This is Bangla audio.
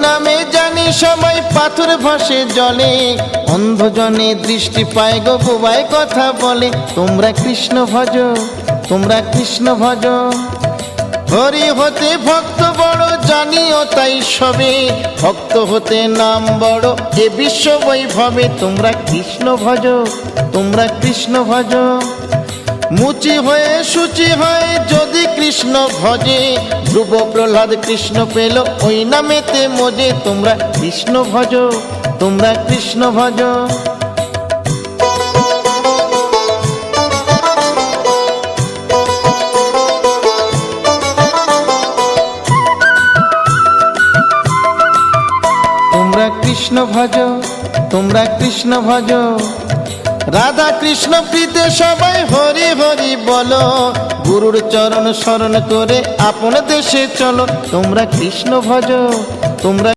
নামে জানি সবাই পাথর ভাসে জলে, অন্ধজনে দৃষ্টি পায় গো বুবাই কথা বলে। তোমরা কৃষ্ণ ভজ, তোমরা কৃষ্ণ ভজ। হরি হতে ভক্ত বড় জানিও তাই সবে, ভক্ত হতে নাম বড় এ বিশ্ব বৈভবে। তোমরা কৃষ্ণ ভজ, তোমরা কৃষ্ণ ভজ। মুচি হয়ে সূচি হয় যদি কৃষ্ণ ভজে, ধ্রুব প্রহ্লাদ কৃষ্ণ পেল ওই নামেতে মজে। তোমরা কৃষ্ণ ভজ, তোমরা কৃষ্ণ ভজ। তোমরা কৃষ্ণ ভজ, তোমরা কৃষ্ণ ভজ। রাধা কৃষ্ণ প্রীতে সবাই হরি হরি বলো, গুরুর চরণ শরণ করে আপন দেশে চলো। তোমরা কৃষ্ণ ভজ, তোমরা